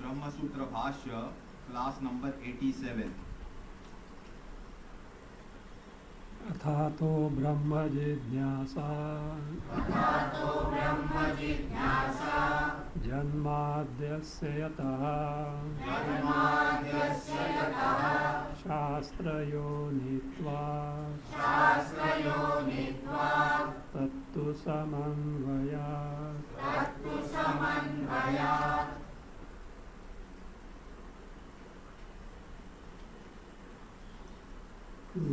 ब्रह्मसूत्र भाष्य class number 87। अथातो ब्रह्म जिज्ञासा जन्माद्यस्य यतः शास्त्रयोनित्वात् तत्तु समन्वयात्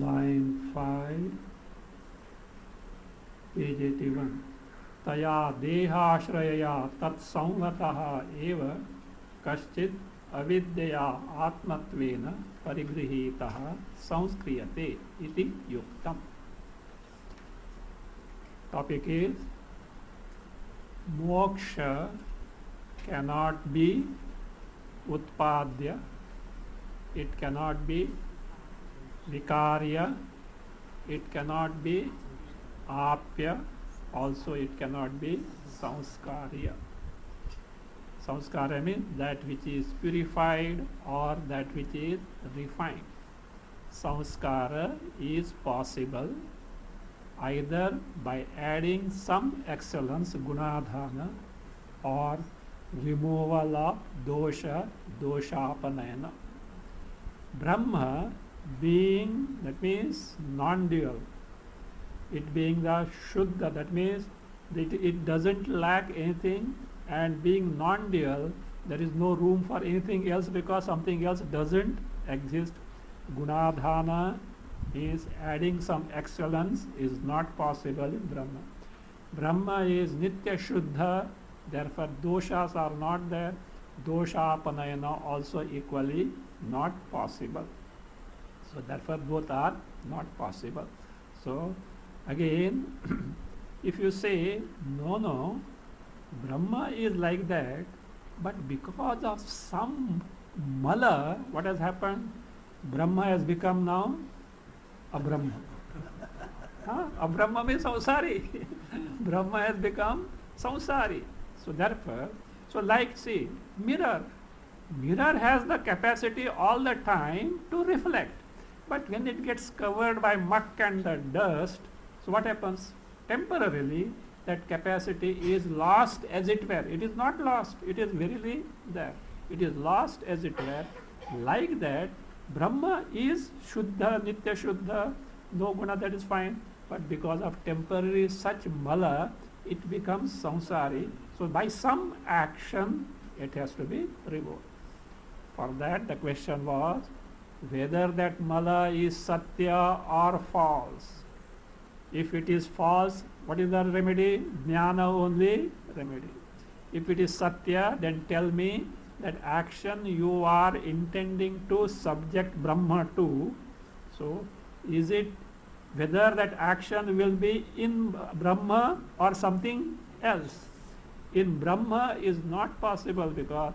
Line 5, page 81. तया देहाश्रयया तत्संहतः एव कश्चित् अविद्यया आत्मत्वेन परिगृहीतः संस्क्रियते इति युक्तम्. Topic is moksha cannot be utpadya, it cannot be vikarya, it cannot be apya, also it cannot be samskarya. Samskara means that which is purified or that which is refined. Samskara is possible either by adding some excellence, gunadhana, or removal of dosha, doshapanayana. Brahma being, that means non-dual, it being the Shuddha, that means that it doesn't lack anything, and being non-dual, there is no room for anything else because something else doesn't exist. Gunadhana is adding some excellence is not possible in Brahma. Brahma is Nitya Shuddha, therefore doshas are not there. Doshapanayana also equally not possible. So therefore both are not possible. So again, if you say no, Brahma is like that, But because of some mala, what has happened? Brahma has become now Abrahma. Abrahma means samsari. Brahma has become samsari. So therefore, so like see, mirror. Mirror has the capacity all the time to reflect. But when it gets covered by muck and the dust, so what happens? Temporarily, that capacity is lost as it were. It is not lost, it is verily there. It is lost as it were. Like that, Brahma is Shuddha, Nitya Shuddha, no guna, that is fine. But because of temporary such mala, it becomes samsari. So by some action, it has to be removed. For that, the question was whether that mala is satya or false. If it is false, what is the remedy? Jnana only remedy. If it is satya, then tell me that action you are intending to subject Brahma to. So, is it whether that action will be in Brahma or something else? In Brahma is not possible because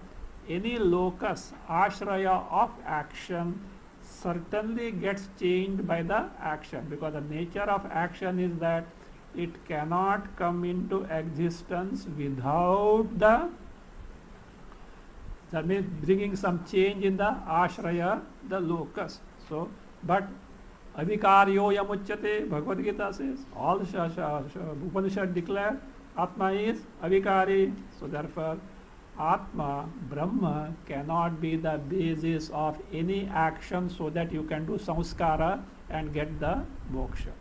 any locus, ashraya of action certainly gets changed by the action, because the nature of action is that it cannot come into existence without that means bringing some change in the ashraya, the locus. So, but avikaryo yamuchyate, Bhagavad Gita says, all Upanishad declare Atma is avikari. So therefore, Atma, Brahma cannot be the basis of any action so that you can do samskara and get the moksha.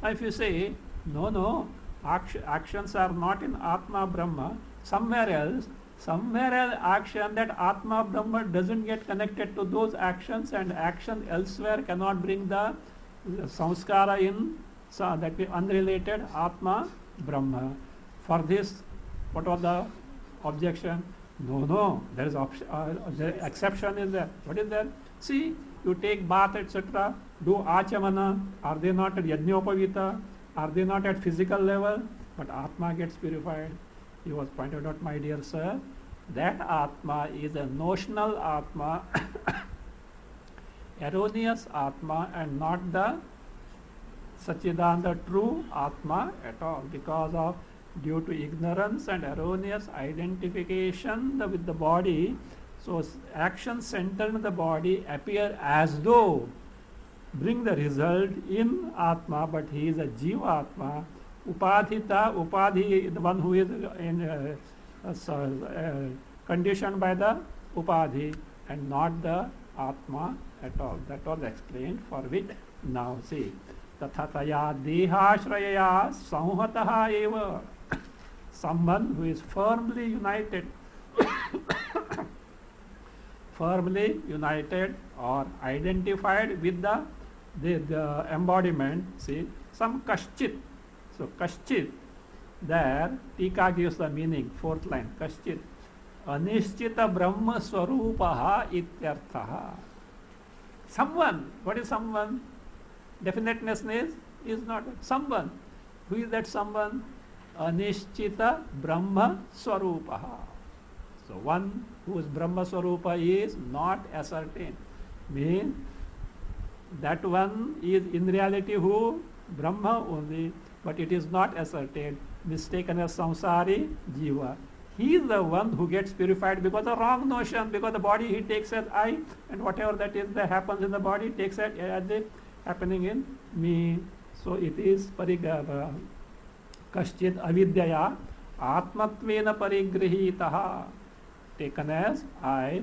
Now if you say, no, actions are not in Atma, Brahma, somewhere else action that Atma, Brahma doesn't get connected to those actions, and action elsewhere cannot bring the samskara in, so that be unrelated Atma, Brahma. For this, what was the objection? No, there is the exception is there. What is there? See, you take bath, etc., do achamana, are they not at yajnopavita? Are they not at physical level? But Atma gets purified. He was pointed out, my dear sir, that Atma is a notional Atma, erroneous Atma, and not the Satchidananda true Atma at all, because of due to ignorance and erroneous identification with the body. So actions centered in the body appear as though bring the result in Atma, but he is a Jiva Atma. Upadhita, Upadhi, the one who is conditioned by the Upadhi, and not the Atma at all. That was explained, for which now see, tathataya dehashrayaya samhataha eva. Someone who is firmly united or identified with the embodiment, see, some kaschit. So kaschit, there Tika gives the meaning, fourth line, kaschit anishchita brahma swarupaha ityarthaha. Someone, what is someone? Definiteness is not someone. Who is that someone? Anishchita Brahma Swarupaha. So one whose Brahma Swarupa is not ascertained. Means that one is in reality who? Brahma only, but it is not ascertained. Mistaken as samsari, jiva. He is the one who gets purified because of wrong notion, because the body he takes as I, and whatever that is that happens in the body takes as it happening in me. So it is parigava. Kaschid avidyaya atmatvena parigrihitaha, taken as I,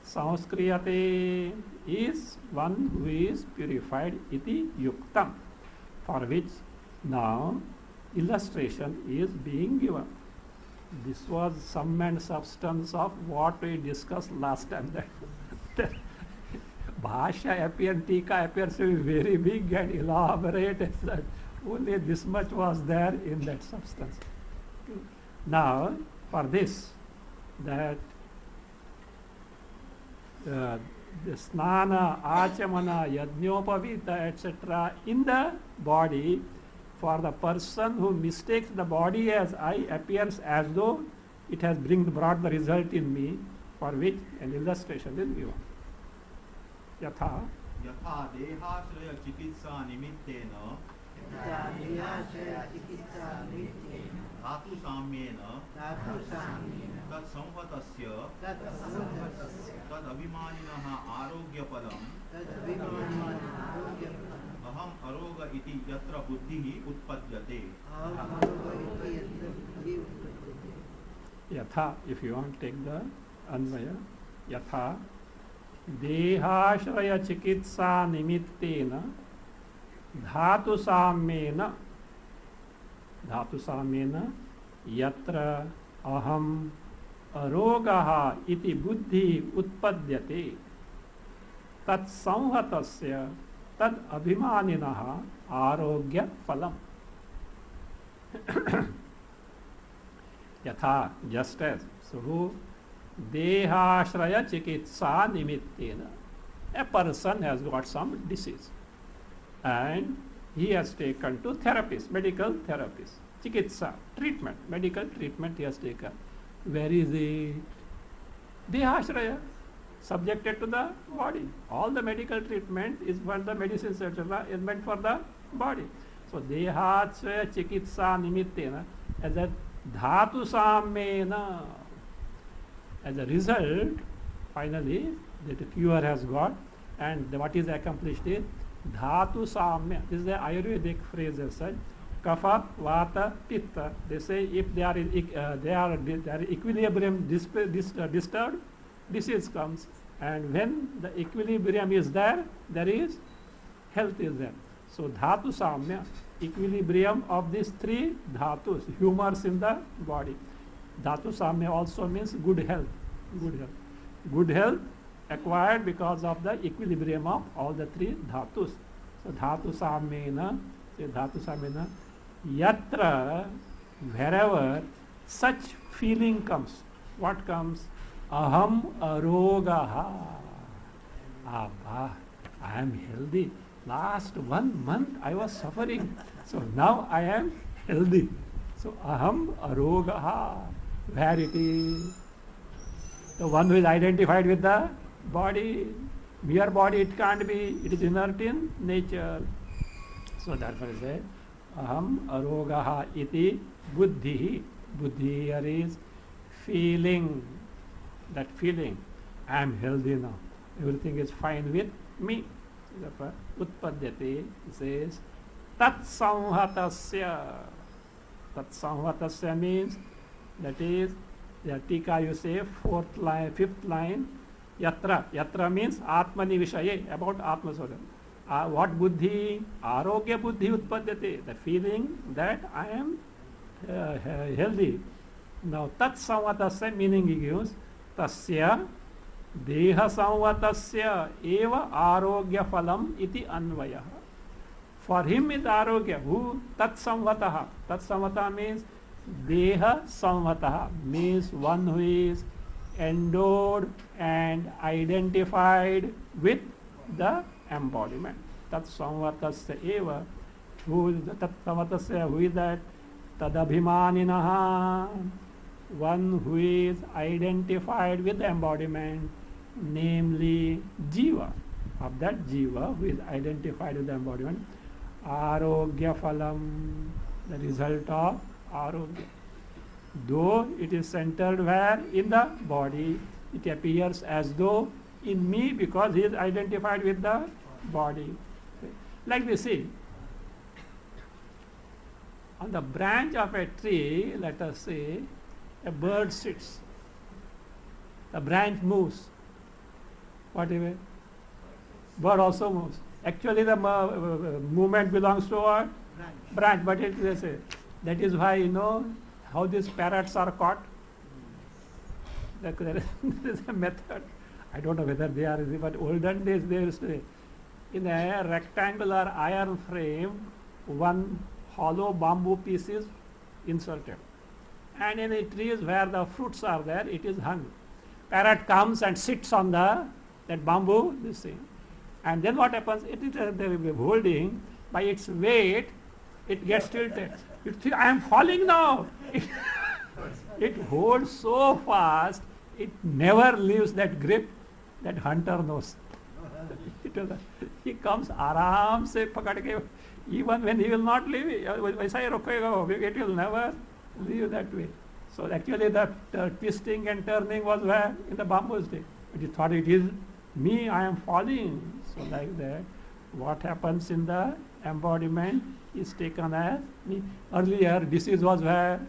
samskriyate, is one who is purified iti yuktam, for which now illustration is being given. This was sum and substance of what we discussed last time. That Bhashya appears, Tika appears to be very big and elaborate. Only this much was there in that substance. Now, for this, that the snana, achamana, yajnopavita, etc. in the body, for the person who mistakes the body as I, appears as though it has brought the result in me. for which an illustration is given. Yatha, यथा देहाश्रय चिकित्सा निमित्तेन धातु साम्येन तत्संहतस्य तदभिमानिनः आरोग्यपदम् अहम अरोग इति यत्र बुद्धिः उत्पद्यते. Yatha, if you want to take the Anvaya, Yatha, Dehashraya Chikitsa Nimittena Dhatu Samena Yatra Aham Arogaha iti Buddhi Utpadyate Tat Samhatasya Tad Abhimaninaha Arogya Phalam. Yatha, just as. So, Dehashraya Chikitsa Nimittena. A person has got some disease and he has taken to therapist, medical therapist. Chikitsa, treatment, medical treatment he has taken. Where is it? Dehashraya, subjected to the body. All the medical treatment is for the medicines, etc., is meant for the body. So, Dehashraya Chikitsa Nimittena, as a Dhatu Samena. As a result, finally, the cure has got, and what is accomplished is Dhatu Samya. This is the Ayurvedic phrase as such. Kapha, Vata, Pitta. They say if they are in equilibrium disturbed, disease comes. And when the equilibrium is there, there is health is there. So Dhatu Samya, equilibrium of these three dhatus, humors in the body. Dhatu Samya also means good health. Good health. Good health acquired because of the equilibrium of all the three dhatus. So Dhatu Samena, Yatra, wherever such feeling comes, what comes? Aham Arogaha. Abba, I am healthy. Last 1 month I was suffering. So now I am healthy. So Aham Arogaha. Where it is? The one who is identified with the body. Mere body it can't be. It is inert in nature. So therefore it says, Aham Arogaha iti Buddhi. Buddhi here is feeling. That feeling. I am healthy now. Everything is fine with me. Therefore, Utpadyate says, Tat Samhatasya. Tat Samhatasya means, that is, the Tika you say, 4th line, 5th line, Yatra. Yatra means Atmani Vishaye, about Atma Swaram. What Buddhi? Arogya Buddhi Utpadyate. The feeling that I am healthy. Now, Tat Samhatasya meaning he gives, Tasya Deha Samvatasya eva Arogya Phalam iti Anvaya. For him is Arogya. Who? Tat Samvataha. Tat Samvataha means Deha Samvataha, means one who is endowed and identified with the embodiment. Tat Samvatasya eva. Who is the Tat Samvatasya? Who is that? Tadabhimaninaha. One who is identified with the embodiment, namely Jiva. Of that Jiva who is identified with the embodiment, Arogya Phalam, the result of Arogya. Though it is centered where? In the body, it appears as though in me because he is identified with the body. Like we see, on the branch of a tree, let us say, a bird sits. The branch moves. Whatever. Bird also moves. Actually, the movement belongs to what? Branch. But it is that is why you know how these parrots are caught. There is a method. I don't know whether they are, but olden days they used to, in a rectangular iron frame, one hollow bamboo piece is inserted. And in the trees where the fruits are there, it is hung. Parrot comes and sits on that bamboo, this thing. And then what happens? It is the holding, by its weight, it gets tilted. It thinks, I am falling now. It holds so fast it never leaves that grip that hunter knows. He comes आराम से पकड़ के, even when he will not leave, वैसा ही रखेगा, it will never leave that way. So actually the twisting and turning was where? In the bamboo stick. But he thought it is me, I am falling. So like that, what happens in the embodiment is taken as me. Earlier disease was where?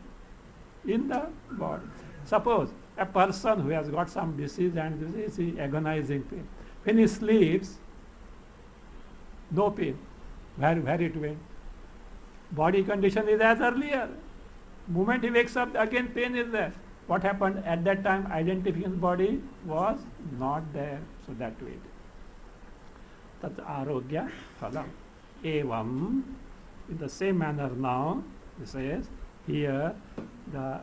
In the body. Suppose a person who has got some disease and this is agonizing pain. When he sleeps, no pain. Where it went? Body condition is as earlier. Moment he wakes up, again pain is there. What happened at that time? Identification body was not there. So that way. Tat arogya phalam. Evam. In the same manner now, he says here the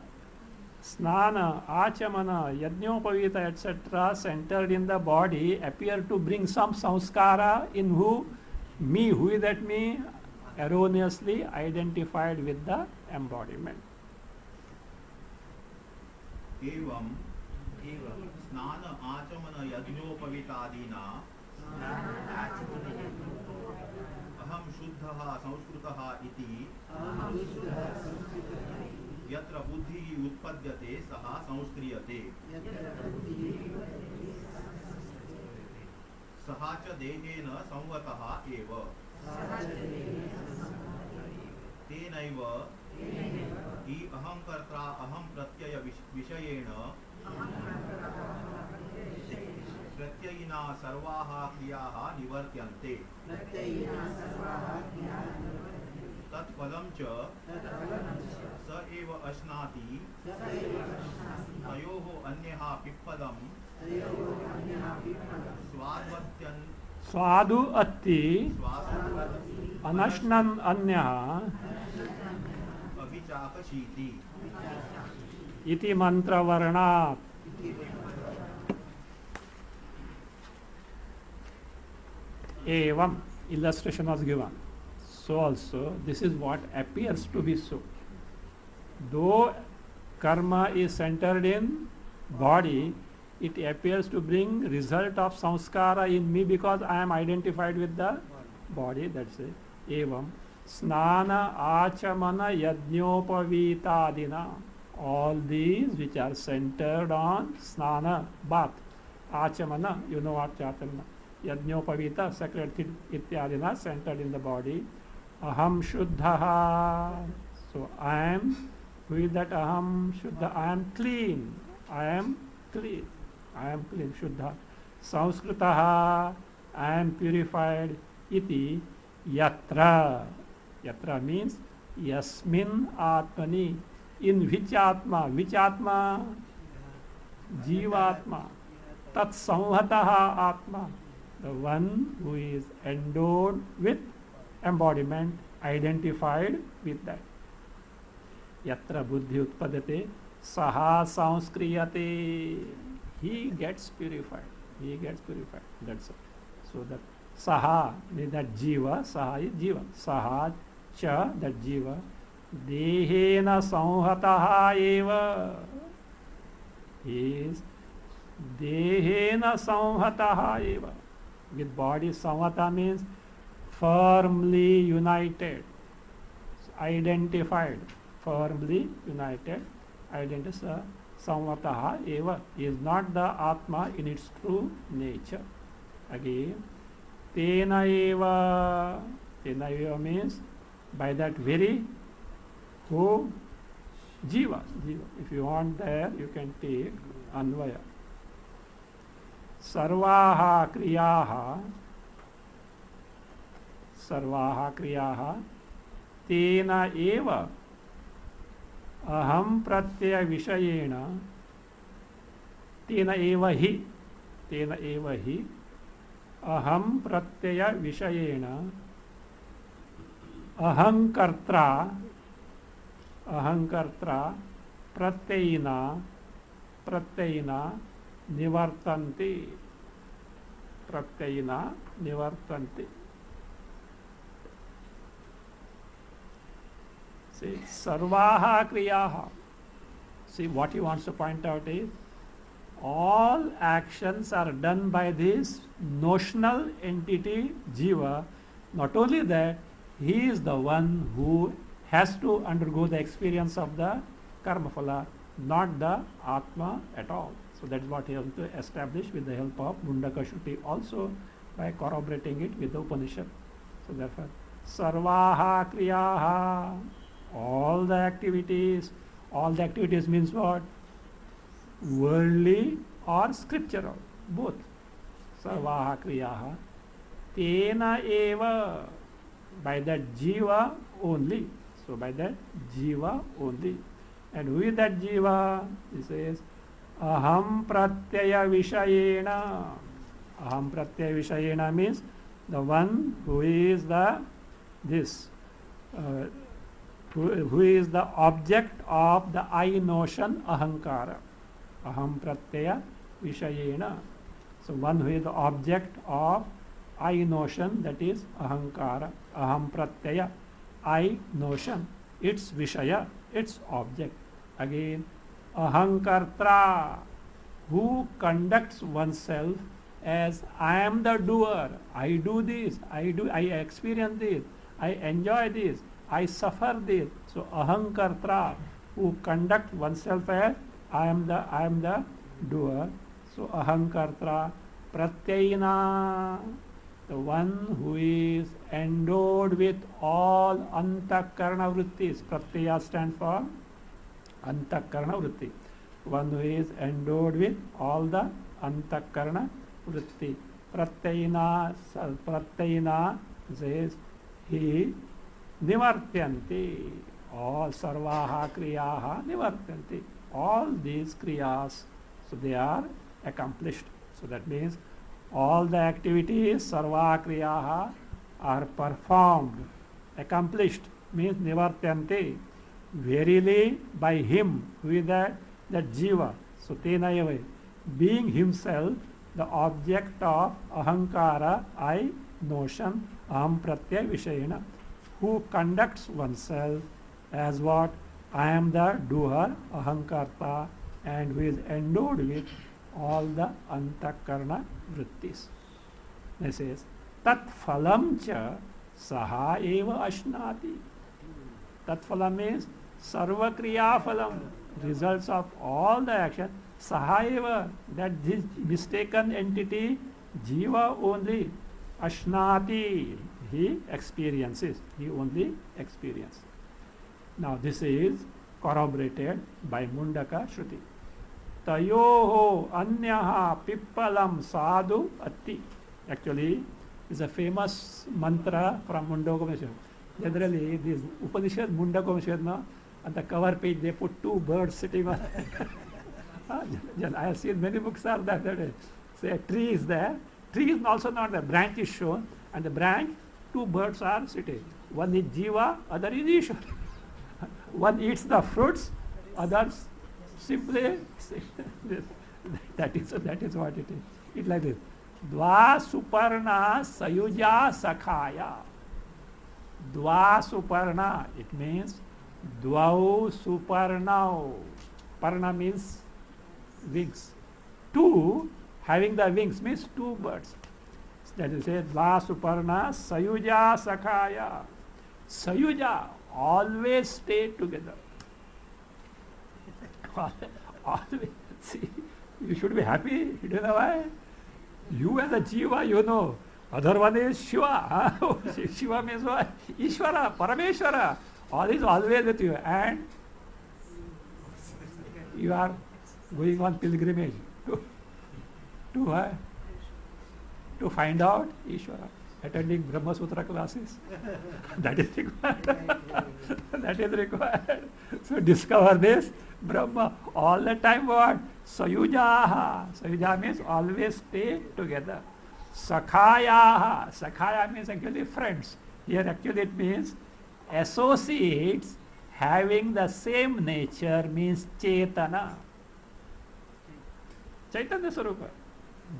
snana, achamana, yajnopavita, etc. centered in the body appear to bring some samskara in who? Me. Who is that me? Erroneously identified with the embodiment. एवं स्नान आचमन यज्ञोपवीतादीना अहम शुद्धः संस्कृतः इति यत्र बुद्धिः उत्पद्यते सः संस्क्रियते सः च देहेन संवतः एव तेनैव हि अहंकर्ता अहं प्रत्यय विषयेण प्रत्ययिना सर्वाः क्रियाः निवर्त्यन्ते तत्फलं च स एव अश्नाति तयोः अन्यः पिप्पलं स्वाद्वत्यन् स्वादु अत्ति अनश्नन् अन्यः अभिचाकशीति इति मंत्रवर्णात्. Evam, illustration was given. So also this is what appears to be so. Though karma is centered in body, it appears to bring result of samskara in me because I am identified with the body. That's it. Evam snana achamana yajnopavitadina. All these which are centered on snana, bath, achamana, you know what achamana, yajnopavita, sacred ityadina, centered in the body. Aham shuddhaha. So I am, who is that aham shuddha? I am clean. I am clean. I am clean, shuddha. Samskritaha, I am purified. Iti yatra. Yatra means yasmin atmani. In which atma? Which atma? Jivatma. Tat samhataha atma. The one who is endowed with embodiment, identified with that. Yatra buddhi utpadate saha samskriyate. He gets purified. He gets purified. That's all. So that saha means that jiva, saha is jiva. Saha cha, that jiva. Dehena samhataha eva. He is dehena samhataha eva. With body, samhata means firmly united, identified, firmly united, identified. Samvataha eva is not the Atma in its true nature. Again, tena eva. Tena eva means by that very who? Jiva. Jiva. If you want there, you can take Anvaya. Sarvaha kriyaha. Sarvaha kriyaha. Tena eva. अहम प्रत्यय विषयेण तेन एव हि अहम प्रत्यय विषयेण अहंकर्ता प्रत्ययिना निवर्तन्ते. See, sarvaha kriyaha. See, what he wants to point out is all actions are done by this notional entity Jiva. Not only that, he is the one who has to undergo the experience of the karma phala, not the Atma at all. So that is what he has to establish with the help of Mundaka Shruti, also by corroborating it with the Upanishad. So therefore, Sarvaha Kriyaha, all the activities means what? Worldly or scriptural, both. Sarvaha Kriyaha, Tena Eva, by that Jiva only. So by that Jiva only. And who is that Jiva? He says, Aham Pratyaya Vishayena. Aham Pratyaya Vishayena means the one who is who is the object of the I notion Ahankara. Aham Pratyaya Vishayena. So one who is the object of I notion, that is Ahankara. Aham Pratyaya, I notion, its Vishaya, its object. Again, Ahankartra, who conducts oneself as I am the doer, I do this, I experience this, I enjoy this, I suffer this. So Ahankartra, who conduct oneself as I am the doer. So Ahankartra, Pratyayina, the one who is endowed with all Antakarana Vrittis. Pratyaya stands for Antakarana Vritti. One who is endowed with all the Antakarana Vritti. Pratyayina says he Nivartyanti. All Sarvaha Kriyaha Nivartyanti. All these Kriyas, so they are accomplished. So that means all the activities, Sarva Kriyaha, are performed, accomplished, means Nivartyanti. Verily by him, who is that Jiva. So Tena Eva, being himself the object of Ahankara, I notion, Aham Pratyaya Vishayena, who conducts oneself as what? I am the doer, Ahankarta, and who is endowed with all the Antakarana Vrittis. This says, Tat phalam cha saha eva ashnati. Tat phalam means sarva kriya phalam, results of all the action. Saha eva, that this mistaken entity, Jiva only, ashnati, he experiences, he only experiences. Now this is corroborated by Mundaka Shruti. Tayoho anyaha pippalam sadhu atti. Actually, is a famous mantra from Mundaka Upanishad. Generally, this Upanishad, Mundaka Upanishad, no, on the cover page they put two birds sitting on. I have seen many books are that. Say a tree is there. Tree is also not there. Branch is shown, and the branch, two birds are sitting. One is Jiva, other is Ishwar. One eats the fruits, others simply this. That is what it is. It's like this. Dva suparna sayuja sakhaya. Dva suparna, it means dvau suparnau. Parna means wings. Two having the wings means two birds. That is it. Dva suparna sayuja sakhaya. Sayuja, always stay together. Always. See, you should be happy. You don't know why? You and the Jiva, you know. Other one is Shiva. Shiva means what? Ishvara, Parameshwara. All is always with you. And you are going on pilgrimage to find out Ishvara. Attending Brahma Sutra classes. That is required. That is required. So discover this Brahma all the time. What? Sayujaha. Sayuja means always stay together. Sakhayaha. Sakhaya means actually friends. Here actually it means associates having the same nature means Chetana. Chaitanya Swarupa.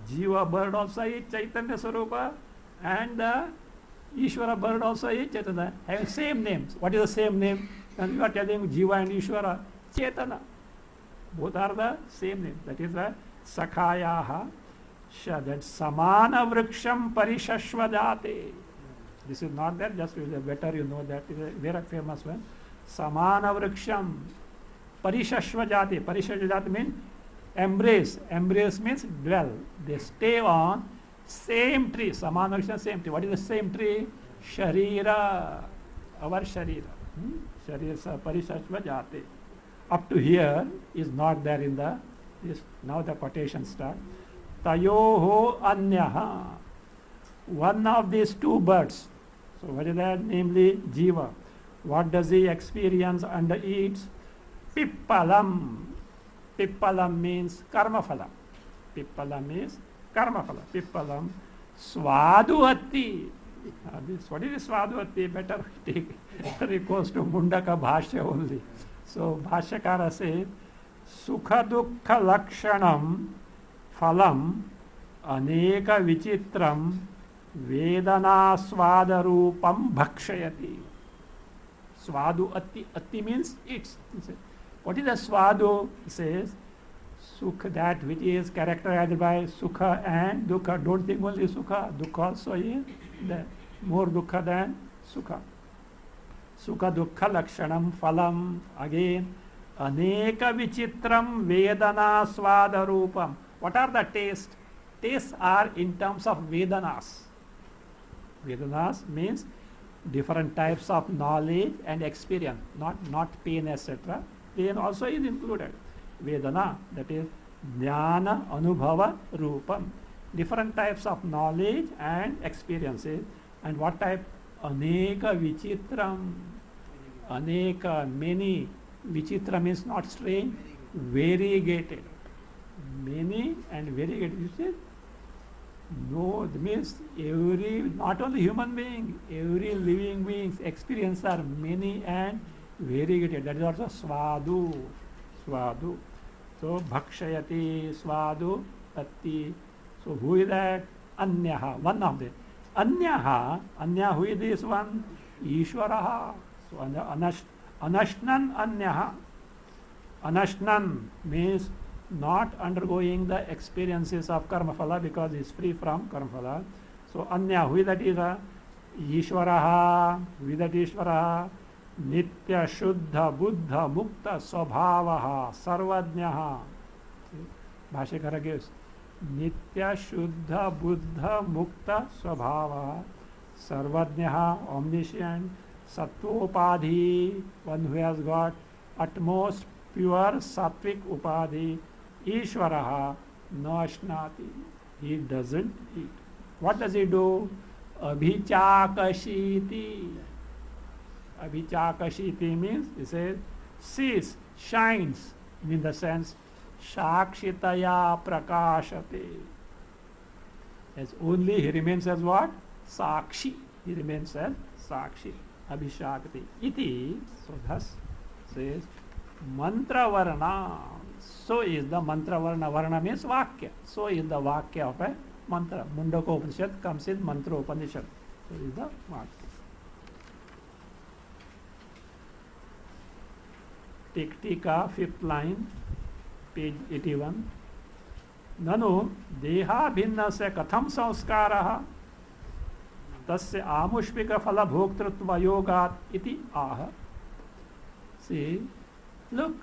Jiva bird also is Chaitanya Swarupa, and the Ishvara bird also is Chaitanya, having same names. What is the same name? And you are telling Jiva and Ishvara, Chaitanya. Both are the same name. That is why Sakhayaha, that samana vriksham parishashvadate. This is not there, just better you know that is a very famous one. Samana vriksham parishashvadate. Parishashvadate means embrace. Embrace means dwell. They stay on same tree. Samana vriksham, same tree. What is the same tree? Sharira. Our sharira. Sharira parishashvadate. Up to here is not there in the this. Now the quotation starts. Tayoho anyaha. One of these two birds. So what is that? Namely Jiva. What does he experience and eats? Pippalam. Pippalam means karmaphala. Pippalam means karmaphala. Pippalam. Swadhuati. What is Swadhuati? Better take recourse to Mundaka Bhashya only. So Bhashyakara says, Sukha Dukkha Lakshanam Phalam Aneka Vichitram Vedana Swadarupam Bhakshayati. Swadu Atti. Atti means eats. What is the Swadu? He says, Sukha, that which is characterized by Sukha and Dukkha. Don't think only Sukha. Dukkha also is there. More Dukkha than Sukha. Sukha Dukkha Lakshanam Phalam. Again, Aneka Vichitram Vedana Swadarupam. What are the tastes? Tastes are in terms of Vedanas. Vedanas means different types of knowledge and experience, not pain, etc. Pain also is included. Vedana, that is Jnana Anubhava Rupam. Different types of knowledge and experiences. And what type? Aneka Vichitram. Aneka, many. Vichitra means not strange, variegated. Many and variegated. You see? No, it means every, not only human being, every living being's experience are many and variegated. That is also Swadu. Swadu. So Bhakshayati, Swadu, Atti. So who is that? Anyaha, one of them. Anyaha, Anya, who is this one? Ishwaraha. So Anashnan Anyaha. Anashnan means not undergoing the experiences of karmaphala because he is free from karmaphala. So Anya, who is that is Ishwaraha, who is that Ishwaraha? Nitya Shuddha Buddha Mukta Swabhavaha Sarvajnaha. Bhashyakara gives Nitya Shuddha Buddha Mukta Swabhavaha Sarvajnaha, omniscient. Sattvopadhi, one who has got utmost pure sattvic upadhi. Ishwaraha nashnati, he doesn't eat. What does he do? Abhichakashiti. Abhichakashiti means, he says, sees, shines, in the sense, shakshitaya prakashate. As only he remains as what? Sakshi. He remains as Sakshi. Abhishakti. Iti, so thus says, mantra varna. So is the mantra varna. Varna means vakya. So is the vakya of a mantra. Mundaka Upanishad comes in mantra Upanishad. So is the vakya. Tiktika, fifth line, page 81. Nanu deha bhinna se katham sanskaraha tasya amushpika phala bhoktrutva yogat iti aha. See, look,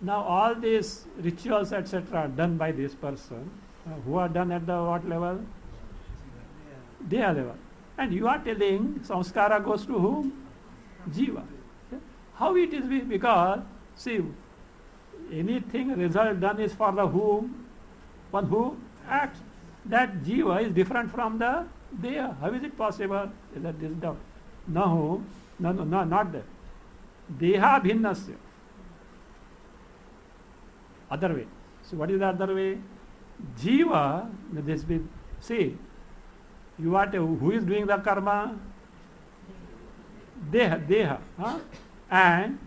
now all these rituals etc. are done by this person, who are done at the what level? Deha level. And you are telling samskara goes to whom? Jiva. How it is? Because, see, anything result done is for the whom? One who acts. That jiva is different from the deha. How is it possible? Is that this doubt? No, not that. Deha bhinnasya. Other way. So what is the other way? Jiva, this be, see, you are who is doing the karma? Deha. Huh? And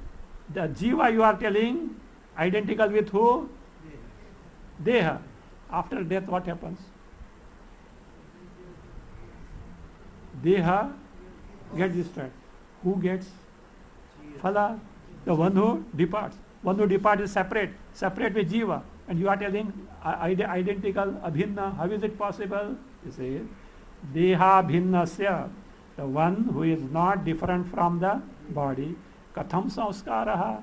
the jiva you are telling identical with who? Deha. After death what happens? Deha gets destroyed. Who gets? Phala. The one who departs. One who departs is separate with jiva. And you are telling identical, abhinna. How is it possible? You say, deha bhinnasya, the one who is not different from the body, katham samskaraha.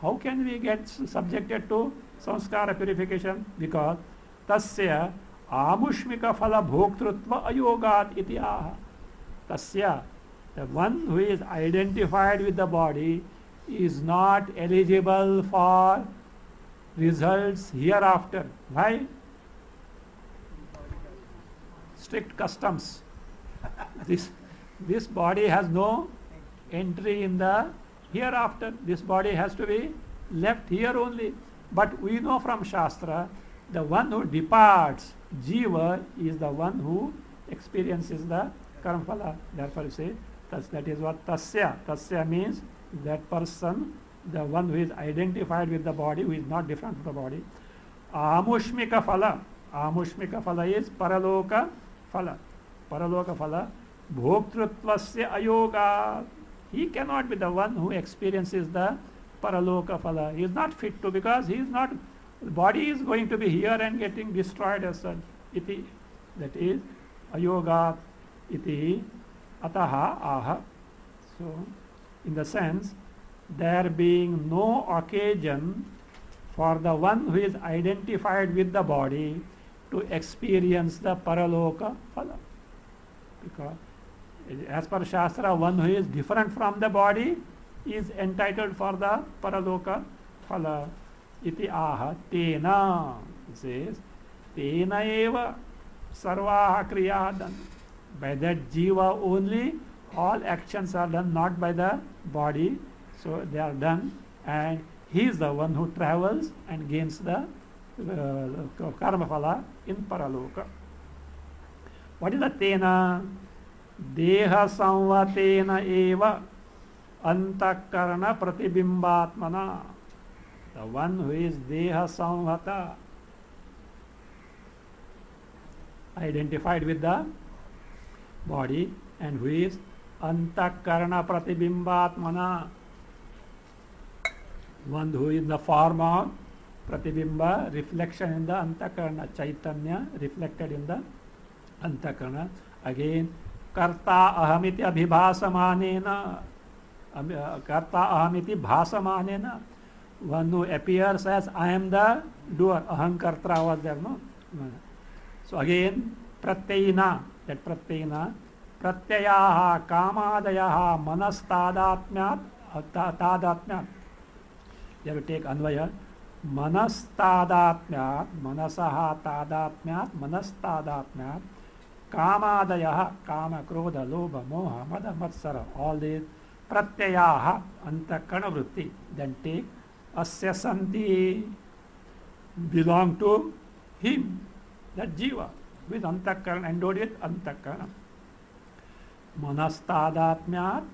How can we get subjected to samskara purification? Because tasya amushmika phala bhoktrutva ayogat iti aha. Tasya, the one who is identified with the body is not eligible for results hereafter. Why? Strict customs. This body has no entry in the hereafter. This body has to be left here only. But we know from Shastra, the one who departs, Jiva, is the one who experiences the karma phala. Therefore you say, that is what tasya. Tasya means that person, the one who is identified with the body, who is not different from the body. Amushmika phala. Amushmika phala is paraloka phala. Paraloka phala. Bhoktruttvasya ayoga. He cannot be the one who experiences the paraloka phala. He is not fit to, because he is not, the body is going to be here and getting destroyed as such. Iti, that is ayoga iti ataha aha. So, in the sense, there being no occasion for the one who is identified with the body to experience the paraloka phala. Because as per Shastra, one who is different from the body is entitled for the paraloka phala. Iti aha tena, it says, tena eva sarvaha kriya done. By that jiva only all actions are done, not by the body. So they are done, and he is the one who travels and gains the karma phala in paraloka. What is the tena? Deha samvatena eva antakarana pratibimbatmana. The one who is deha samvata, identified with the body, and who is antakarana pratibimbatmana, one who is in the form of pratibimba, reflection in the antakarana, chaitanya reflected in the antakarana. Again, karta ahamiti abhibhasamanena, karta ahamiti bhasamanena, one who appears as I am the doer, ahankartra was there, no? So again, pratyayina, that pratyayina, pratyayaha kamadayaha manastadaatmyat, tadatmyat. You have to take anvaya. Manastadaatmyat, manasaha tadatmyat, manastadaatmyat, kamadayaha, kama, krodha, lobha, moha, mada, matsara, all these pratyayaha, antakarana vritti. Then take asya santi, belong to him, that jiva, with antakarana, endowed with antakarana. Manastadaatmyat,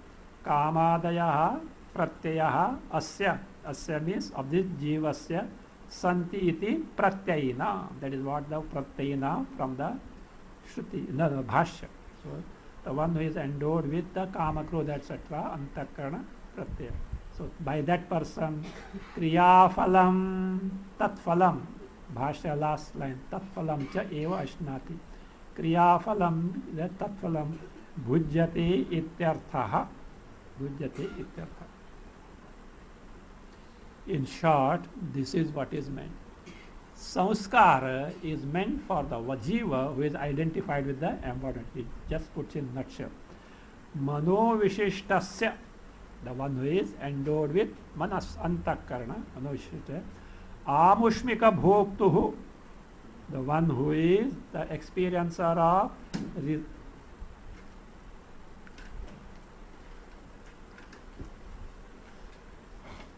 kamadayaha, pratyayaha, asya. Asya means of this jivasya, santi iti pratyayina. That is what the pratyayina from the Shruti, no, Bhashya. So the one who is endowed with the kama, krodha, etc., antakarana, pratyaya. So by that person, kriya phalam, tat phalam, Bhashya last line, tat phalam cha eva ashnati. Kriya phalam, that tat phalam, bhujyate ityarthaha. Bhujyate ityarthaha. In short, this is what is meant. Samskara is meant for the jiva who is identified with the embodiment. It just puts in nutshell. Mano vishishtasya, the one who is endowed with manas, antakarana, mano vishishtasya. Amushmika bhoktuhu, the one who is the experiencer of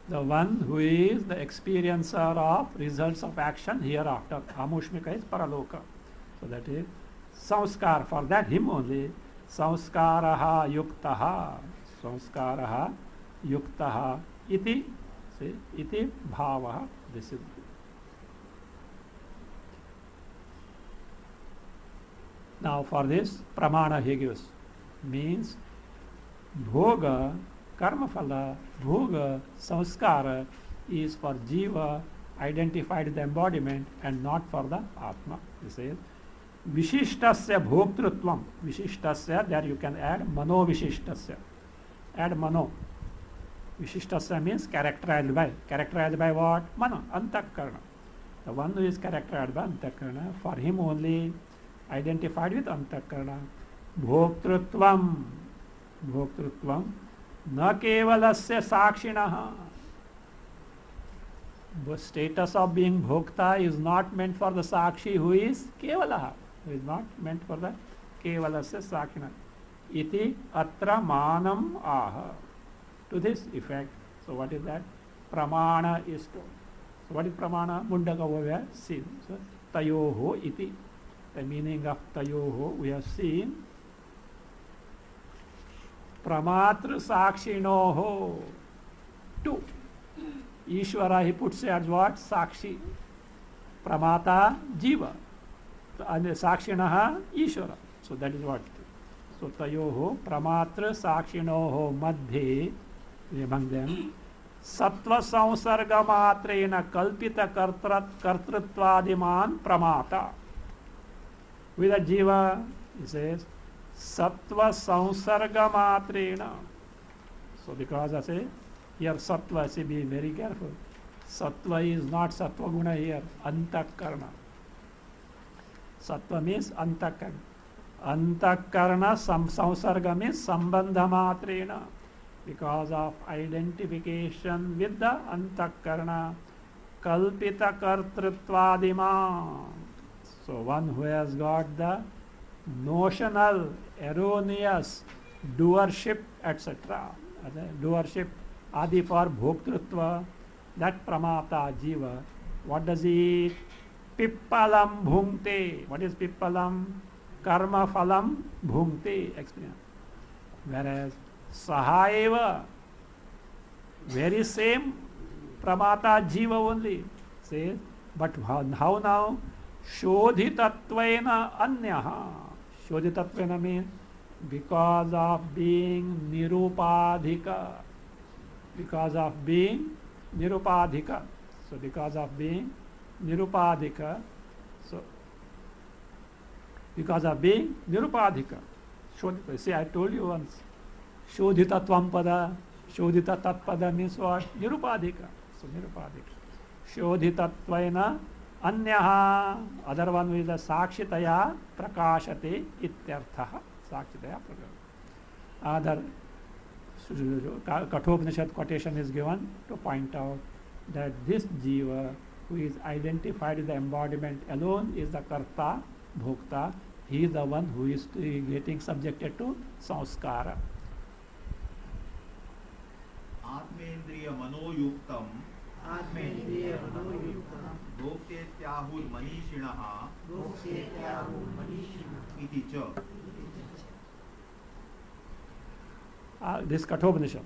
the one who is the experiencer of results of action hereafter. Amushmika is paraloka. So that is samskar. For that him only. Samskaraha yuktaha. Samskaraha yuktaha iti. See, iti bhavaha. This is. Now for this, pramana he gives. Means bhoga, karma phala, bhoga, samskara is for jiva identified with the embodiment and not for the Atma. He says, Vishishtasya bhoktritvam. Vishishtasya, there you can add mano vishishtasya. Add mano. Vishishtasya means characterized by. Characterized by what? Mano, antakarna. The one who is characterized by antakarna, for him only identified with antakarna. Bhoktritvam. Bhoktritvam. Na kevalasya sakshinaha. The status of being bhokta is not meant for the sakshi who is kevalaha. Who is not meant for the kevalasya sakshina. Iti atra manam aha. To this effect. So what is that? Pramana is told. So what is pramana? Mundaka over here seen. So tayoho iti. The meaning of tayoho we have seen. Pramatra sakshinoho. Two. Ishvara he puts as what? Sakshi. Pramata jiva. And sakshinaha Ishvara. So that is what. So tayoho pramatra sakshinoho madhye, among them, sattva samsarga matrena kalpita kartruttvadiman pramata. With a jiva, he says, sattva samsarga matrena. So because I say, here sattva, see, be very careful. Sattva is not sattva guna here, antakarna. Sattva means antakarna. Antakarna samsarga means sambandha matrena. Because of identification with the antakarna, kalpita kartritvadima. So one who has got the notional, erroneous doership, etc. Doership, adi for bhoktritva, that pramata jiva. What does he eat? Pippalam bhungte. What is pippalam? Karma phalam bhungte. Explain. Whereas sahaeva, very same pramata jiva only. Says, but how now? Shodhitatvena anyaha. Shodhitatvena means because of being nirupadhika. Because of being nirupadhika. So because of being nirupadhika. So because of being nirupadhika. See, I told you once. Shodhita tvam Shodhita tatpada means what? Nirupadhika. So nirupadhika. Shodhitatvena anyaha. Other one is the sakshitaya prakashate ityarthaha. Sakshitaya prakashate. Other Kathopanishad quotation is given to point out that this jiva who is identified with the embodiment alone is the karta, bhokta. He is the one who is getting subjected to samskara. Atmendriya manoyuktam bhoktetyahur manishinaha iti cha. This Kathopanishad.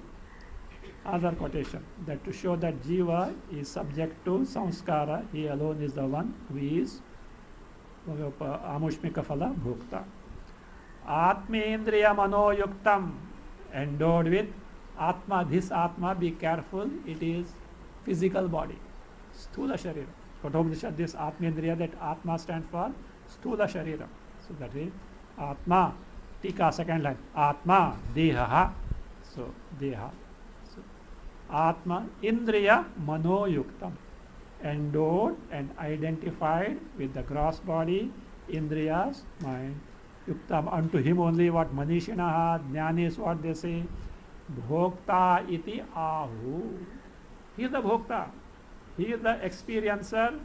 Other quotation, that to show that jiva is subject to samskara, he alone is the one who is amushmika phala bhokta. Atmendriya manoyuktam, endowed with atma. This atma, be careful, it is physical body, sthula sharira. Kathopanishad, this atmendriya, that atma stands for sthula sharira. So that is atma. Tika, second line. Atma, deha. So deha. So, atma, indriya, manoyuktam. Endowed and identified with the gross body, indriyas, mind. Yuktam, unto him only what manishinaha, jnani is what they say. Bhokta iti ahu. He is the bhokta. He is the experiencer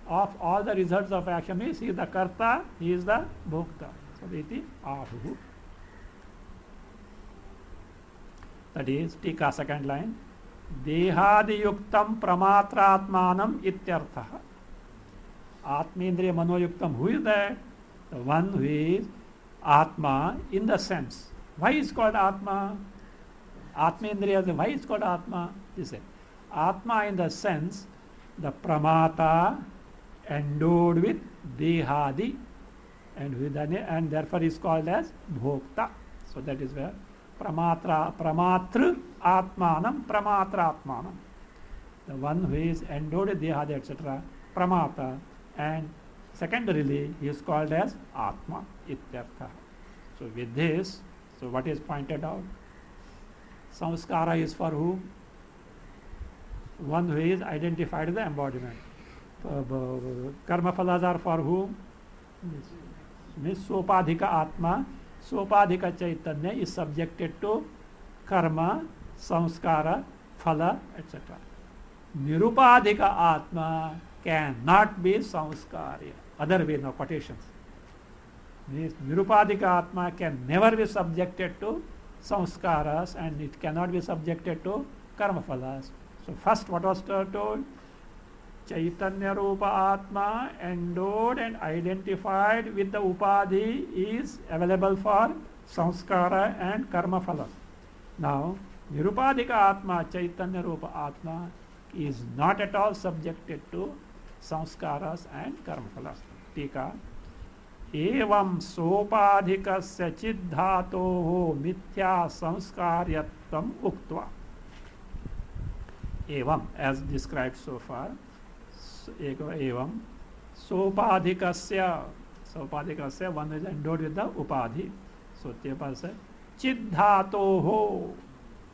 of all the results of action. He is the karta, he is the bhokta. So iti ahu. That is, tika, second line. Dehadi yuktam pramatratmanam ityarthaha. Atmendriya manoyuktam. Who is that? The one who is Atma in the sense. Why is called Atma? Atmendriya, why is called Atma? He said, Atma in the sense, the pramata endowed with dehadi, and therefore is called as bhokta. So that is where pramatru atmanam. the one who is endowed with Dehadi, etc., Pramata, and secondarily he is called as Atma Ityartha. So with this, so what is pointed out? Samskara is for whom? One who is identified with the embodiment. Karma phalas are for whom? Means Sopadhika Atma, Sopadhika Chaitanya is subjected to karma, samskara, phala, etc. Nirupadhika Atma cannot be samskarya. Other way, no quotations. Means Nirupadhika Atma can never be subjected to samskaras and it cannot be subjected to karma phalas. So first what was told? Chaitanya Rupa Atma endowed and identified with the Upadhi is available for samskara and karma phalas. Now Nirupadhika Atma, Chaitanya Rupa Atma is not at all subjected to samskaras and karma phalas. Tika evam sopadhikasya chiddhatoho mithya samskaryatvam uktva. Evam, as described so far, evam sopadhikasya, one is endowed with the upadhi. So Tepasa chiddhatoho,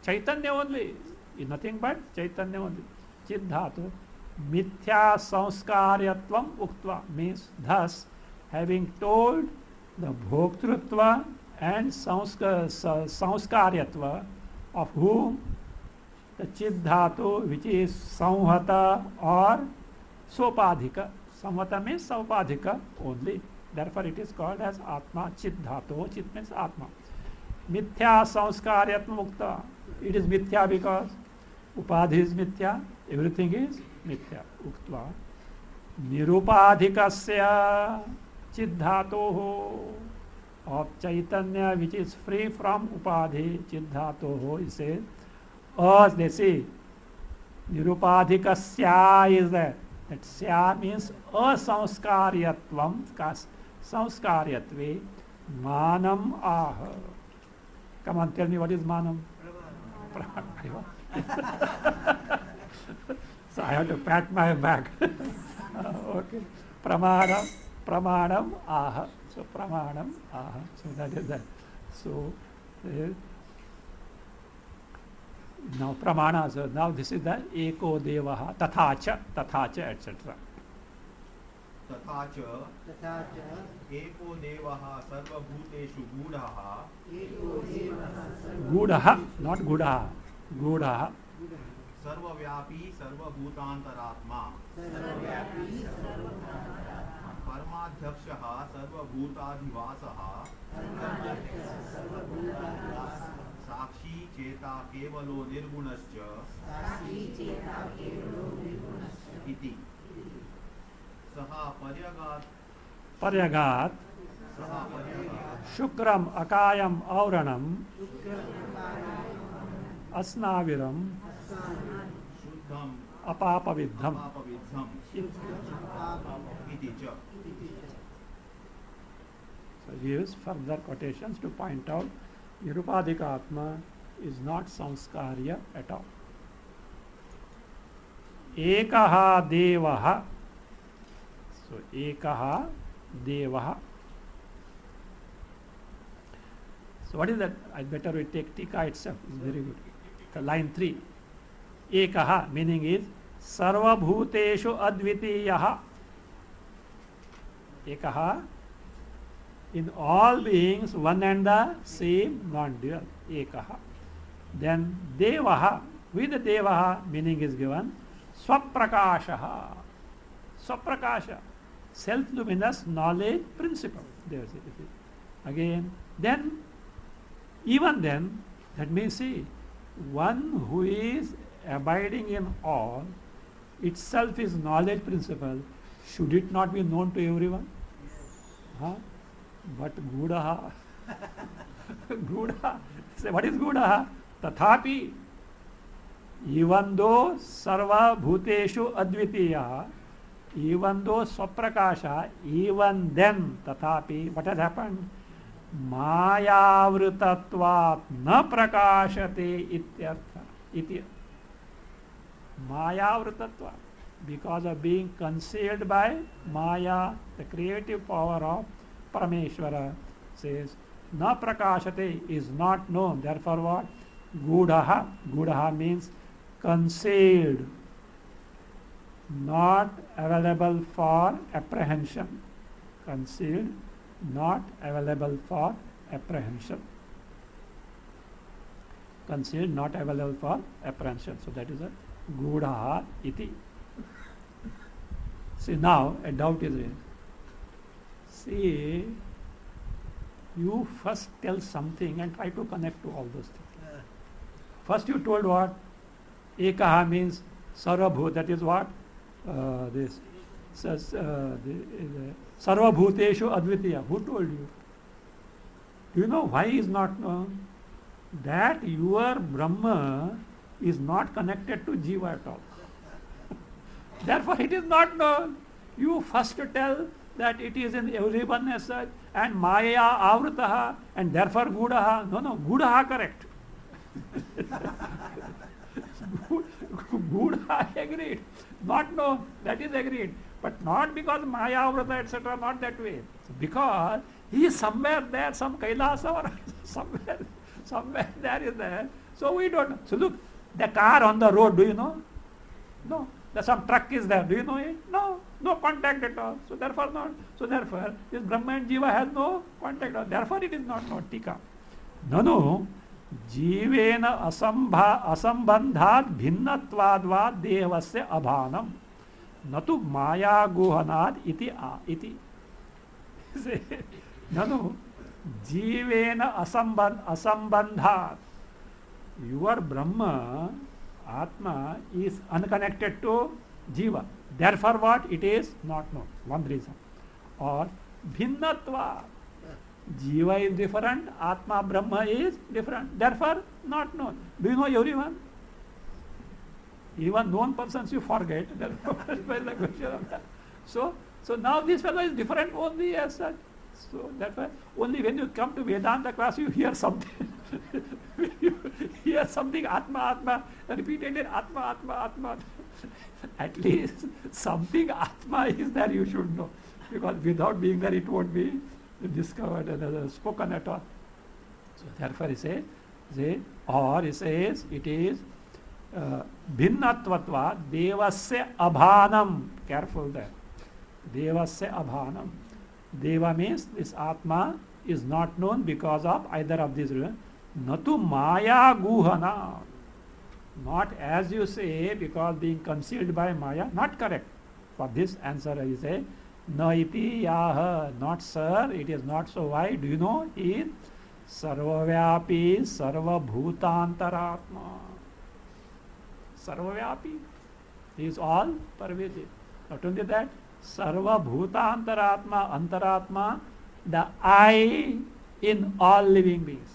Chaitanya only, is nothing but Chaitanya only. Chiddhato mithya samskaryatvam uktva means thus having told the bhoktrutva and samskaryatva of whom the chiddhatu, which is samhata or sopadhika. Samhata means sopadhika only. Therefore it is called as Atma chiddhatu. Chit means Atma. Mithya samskaryatma mukta. It is mithya because upadhi is mithya, everything is mithya. Uktva nirupadhikasya chiddhatoho, of Chaitanya which is free from upadhi, chiddhatoho, he says, they say nirupadhikasya is there. That sya means asamskaryatvam, samskaryatve manam aha. Come on, tell me what is manam? So I have to pat my back. Okay. Pramanam aha. So pramanam aha. So that is that. So now pramana. So now this is the eko devaha tathacha etc. तथा च एको देवः सर्वभूतेषु गूढः गूढः not gudaha गूढः सर्वव्यापी सर्वभूतान्तरात्मा परमाध्यक्षः सर्वभूताधिवासः साक्षी चेता केवलो निर्गुणश्च इति सः पर्यगात् शुक्रम अकायम औरणम अस्नाविरम शुद्धम अपापविद्धम. इति च. So we use further quotations to point out Nirupadhika Atma is not samskarya at all. Ekaha devaha. So ekaha devaha. So what is that? I better we take tika itself. It's very good. So line 3. Ekaha meaning is sarva bhuteshu advitiyaha. Ekaha, in all beings one and the same, non-dual. Ekaha. Then devaha, with the devaha meaning is given swaprakashaha. Swaprakasha, self-luminous knowledge principle. There is it. Again, then, even then, that means see, one who is abiding in all itself is knowledge principle. Should it not be known to everyone? Huh? But gudaha, gudaha. Say, what is gudaha? Tathapi, even though sarva bhuteshu advitiya, even though swaprakasha, even then, tathapi, what has happened? Mayavritatvat na prakashate ityartha. Maya Vritatva. Because of being concealed by Maya, the creative power of Parameshwara, says, Na prakashate is not known. Therefore what? Gudaha. Gudaha means concealed, not available for apprehension. Concealed, not available for apprehension. Concealed, not available for apprehension. So that is a Gudaha iti. See, now a doubt is raised. See, you first tell something and try to connect to all those things. First you told what? Ekaha means sarvabhut, that is what? This says sarvabhuteshu advitiya. Who told you? Do you know why is not known? That your Brahma is not connected to Jiva at all. Therefore it is not known. You first tell that it is in everyone as such, and Maya avritaha, and therefore Gudaha. No, Gudaha correct. Gudaha agreed. Not known, that is agreed. But not because Maya avrita, etc., not that way. Because he is somewhere there, some Kailasa or somewhere there is there. So we don't know. So look, the car on the road, do you know? No. Some truck is there, do you know it? No contact at all. So therefore not. So therefore this Brahma and Jiva has no contact at all. Therefore it is not known. Tika. No. Jivena asambandhat bhinnatvad devasya abhanam. Natu maya guhanad iti. No. Jivena asambandhat. Your Brahma, Atma, is unconnected to Jiva. Therefore what? It is not known. One reason. Or bhinnatva. Jiva is different, Atma, Brahma is different. Therefore not known. Do you know everyone? Even known persons you forget. Where is the question of that? So now this fellow is different only as such. So therefore only when you come to Vedanta class you hear something. You hear something Atma, repeated in Atma. At least something Atma is there, you should know. Because without being there it won't be discovered and spoken at all. So therefore he says, it is bhinnatvatva devasya abhanam. Careful there. Devasya abhanam. Deva means this Atma is not known because of either of these reasons. Natu maya guhana. Not as you say, because being concealed by Maya, not correct. For this answer I say, na iti yaha, not sir, it is not so. Why? Do you know? He is sarvavyapi sarvabhutantaratma. Sarvavyapi. He is all pervasive. Not only that, sarvabhutantaratma, antaratma, the I in all living beings.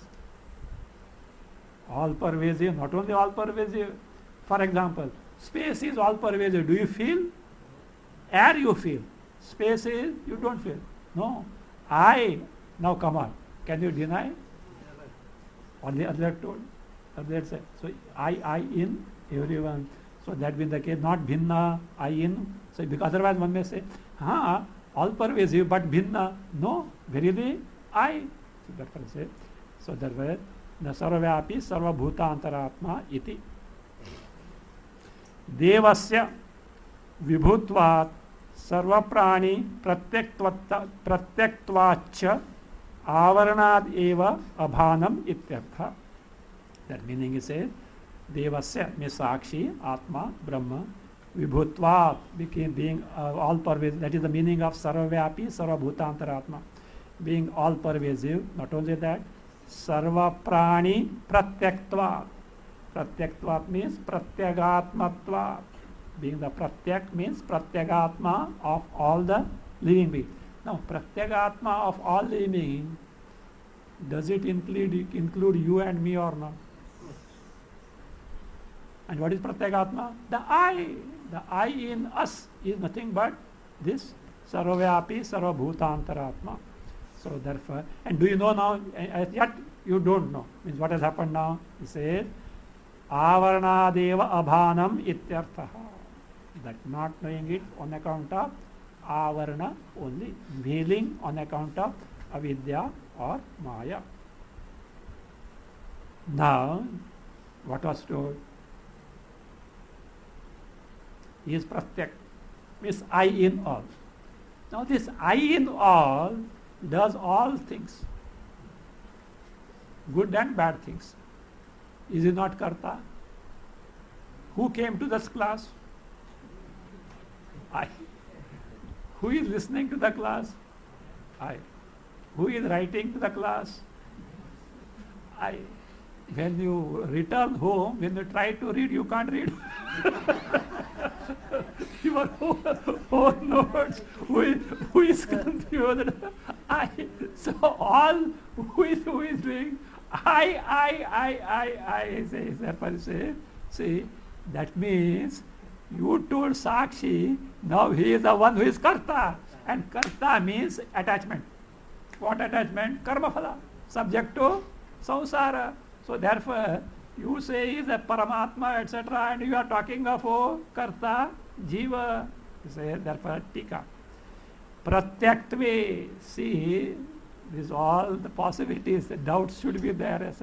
All pervasive, not only all pervasive. For example, space is all pervasive. Do you feel? Air you feel. Space is, you don't feel. No. I, now come on. Can you deny? Or the other told? Other said. So I in everyone. So that being the case, not bhinna, I in. So because otherwise one may say, all pervasive but bhinna. No, verily I. So therefore say. So therefore the sarvavyapi sarvabhutantaratma iti. Devasya vibhutvat sarvaprani pratyaktvacha avaranad eva abhanam ityartha. That meaning is said, devasya means sakshi, atma, brahma, vibhutvat being all pervasive. That is the meaning of sarvavyapi sarvabhutantaratma, being all pervasive. Not only that, sarva prani pratyaktvat. Pratyaktvat means pratyagatmatvat. Being the pratyak means pratyagatma of all the living beings. Now pratyagatma of all living beings, does it include you and me or not? And what is pratyagatma? The I in us is nothing but this sarvavyapi sarvabhutantaratma. So therefore, and do you know now? Yet you don't know. Means what has happened now? He says, avarnadeva abhanam ityartha. That not knowing it on account of avarna only, veiling on account of avidya or maya. Now, what was told? Is pratyak, means I in all. Now this I in all does all things, good and bad things. Is it not karta? Who came to this class? I. Who is listening to the class? I. Who is writing to the class? I. When you return home, when you try to read, you can't read. Your own notes. Who is confused? I. So all who is doing I say, therefore say, see, that means you told Sakshi, now he is the one who is karta. And karta means attachment. What attachment? Karma phala, subject to samsara. So therefore, you say is a Paramatma, etc., and you are talking of karta, jiva. You say, therefore, tika. Pratyaktve, see, this all the possibilities, the doubts should be there. As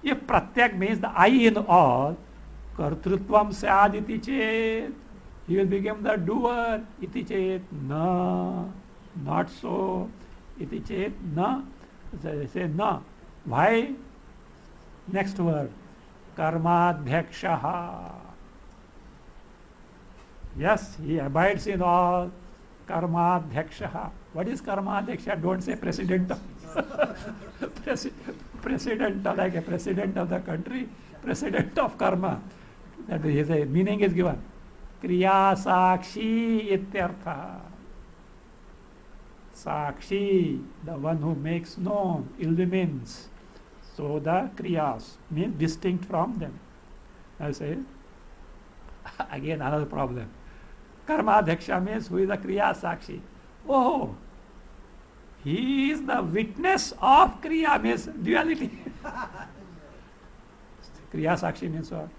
if pratyak means the I in all, kartrutvam syad iti chet, he will become the doer. Iti chet, na, not so. Iti chet, na. They say, na. Why? Next word, karmadhyakshaha. Yes, he abides in all. Karmadhyakshaha. What is karmadhyaksha? Don't say president of president, like a president of the country, president of karma. That is a meaning is given. Kriya sakshi ityartha. Sakshi, the one who makes known, illumines. So the kriyas means distinct from them. I say, again another problem. Karmadhyaksha means who is the kriya sakshi. Oh, he is the witness of kriya, means duality. Kriya sakshi means what?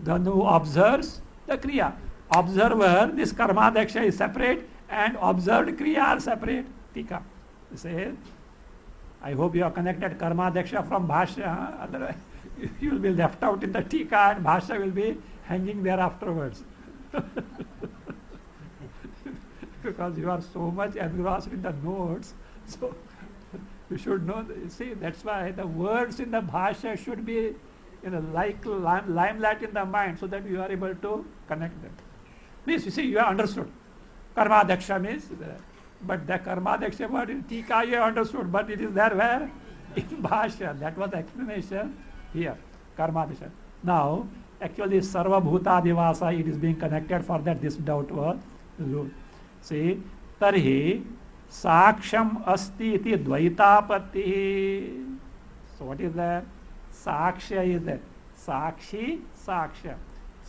The one who observes the kriya. Observer, this karmadhyaksha is separate, and observed kriya are separate. Tika. You say, I hope you have connected karmadhyaksha from bhashya, otherwise you will be left out in the tika and bhashya will be hanging there afterwards. Because you are so much engrossed in the notes, so you should know. See, that's why the words in the bhashya should be like limelight in the mind, so that you are able to connect them. Means, you see, you have understood. Karmadhyaksha means, but the karmadhyaksha word in tika you have understood, but it is there where? In bhashya. That was the explanation here. Karmadhyaksha. Now, actually, sarva bhutadivasa, it is being connected, for that this doubt was removed. See, tarhi saksham asti iti dvaitapatti. So what is that? Sakshya is that. Sakshi, saksha.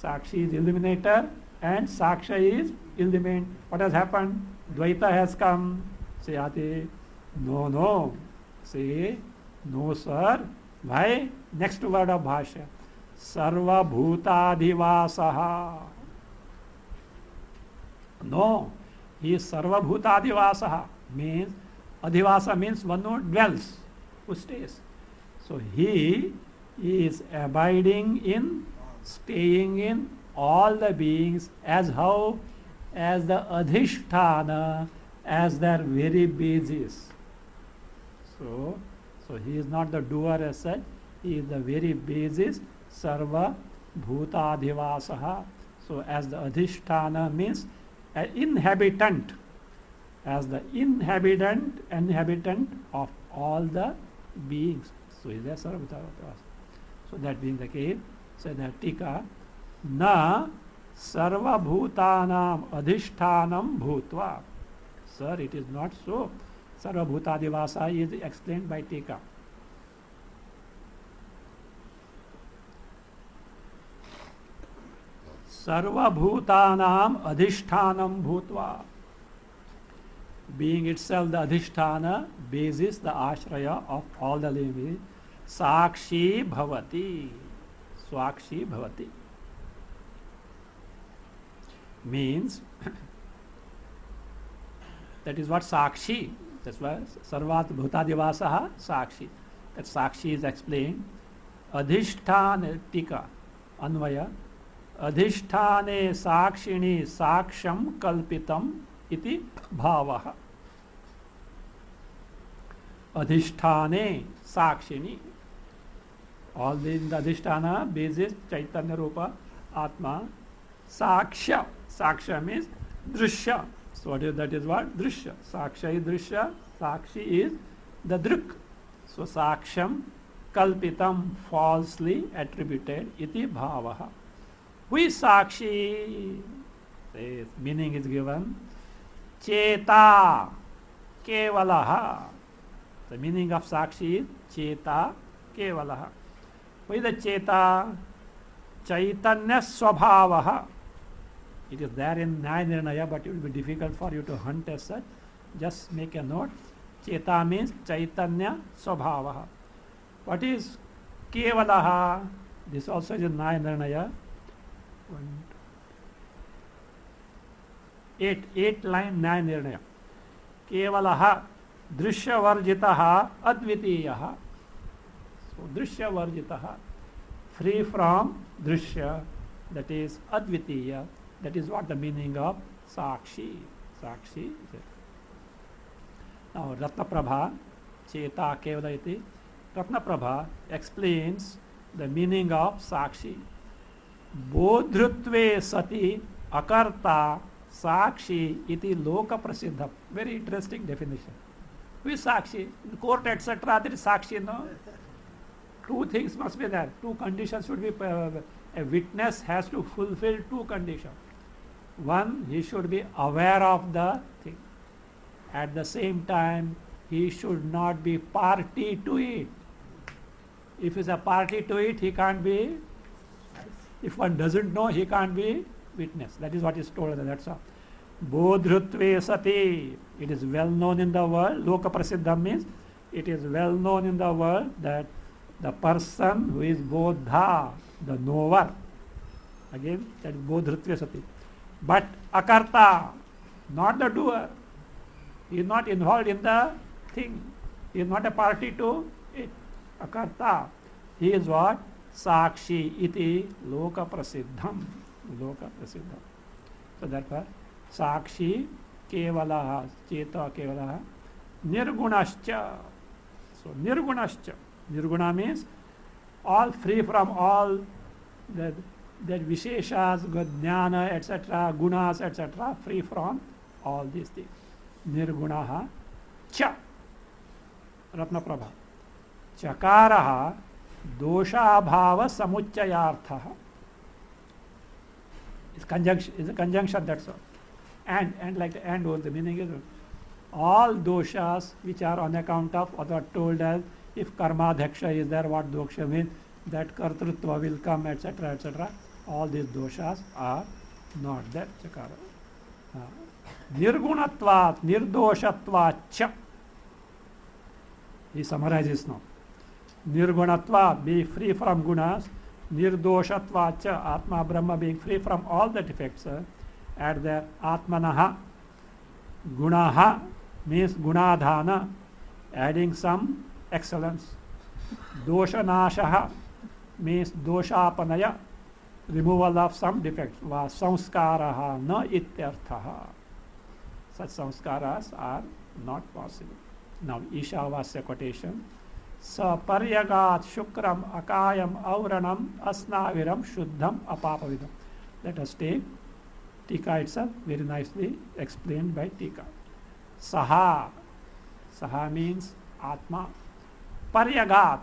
Sakshi is illuminator and saksha is illumined. What has happened? Dvaita has come. Say, ati, no. Say, no sir. Why? Next word of bhashya. Sarva bhutadivasaha. No. He is sarva bhutadivasaha. Means, adhivasa means one who dwells, who stays. So he is abiding in, staying in all the beings, as how? As the adhisthana, as their very basis. So he is not the doer as such, he is the very basis, sarva bhutadhivasaha. So as the adhisthana means an inhabitant, as the inhabitant of all the beings. So is there sarva bhutadhivasaha. So that being the case, so that tika, na sarva bhutanam adhishthanam bhutva. Sir, it is not so. Sarva bhutadivasa is explained by tika. Sarva bhutanam adhishthanam bhutva. Being itself the adhisthana, basis, the ashraya of all the living, sakshi bhavati. swakshi bhavati. Means that is what sakshi, that's why sarvat bhutadivasaha sakshi. That sakshi is explained. Adhishthane tika anvaya adhishthane sakshini saksham kalpitam iti bhavaha. Adhishthane sakshini. All these in the adhisthana basis Chaitanya Rupa Atma. Saksha. Saksha means drishya. So what is that is what? Drishya. Saksha is drishya. Sakshi is the drik. So saksham kalpitam, falsely attributed, iti bhavaha. Who is sakshi? The meaning is given. Cheta kevalaha. The meaning of sakshi is cheta kevalaha. Who is the cheta? Chaitanya swabhavaha. It is there in Nyaya Nirnaya, but it will be difficult for you to hunt as such. Just make a note. Cheta means Chaitanya swabhavaha. What is kevalaha? This also is in Nyaya Nirnaya. 8 line Nyaya Nirnaya. Kevalaha drishya varjitaha advitiyaha. So drishya varjitaha, free from drishya, that is advitiya. That is what the meaning of sakshi. Sakshi. Now Ratnaprabha, Cheta Kevala iti. Ratnaprabha explains the meaning of sakshi. Bodhrutve sati akarta sakshi iti loka prasiddha. Very interesting definition. Who is sakshi? In court, etc. There is sakshi, no? Two things must be there. Two conditions should be. A witness has to fulfill two conditions. One, he should be aware of the thing. At the same time, he should not be party to it. If he is a party to it, he can't be. If one doesn't know, he can't be witness. That is what is told. That's all. Bodhrutve sati. It is well known in the world. Loka prasiddham means it is well known in the world that the person who is bodha, the knower, again that is bodhrutve sati. But akarta, not the doer. He is not involved in the thing. He is not a party to it. Akarta. He is what? Sakshi iti loka prasiddham. Loka prasiddham. So therefore, sakshi kevalaha, cheta kevalaha, nirgunascha. So nirgunascha. Nirguna means all free from all that visheshas, jnana, etc., gunas, etc., free from all these things. Nirgunaha cha. Ratnaprabha. Chakaraha doshabhava samuchayarthaha. It's a conjunction, that's all. And like the and was the meaning is all doshas which are on account of, or are told as if karmadhaksha is there, what doksha means, that kartrutva will come, etc., etc. All these doshas are not there. Chakara. Nirgunatvat, nirdoshatvat cha. He summarizes now. Nirgunatvat, be free from gunas. Nirdoshatvat cha, Atma Brahma being free from all the defects. At there, Atmanaha. Gunaha means gunadhana, adding some excellence. Doshanashaha means doshapanaya, removal of some defects. Va samskaraha na ityarthaha. Such samskaras are not possible. Now Ishavasya quotation. Saparyagat shukram akayam auranam asnaviram shuddham apapavidam. Let us take Tika itself, very nicely explained by Tika. Saha. Saha means Atma. Paryagat.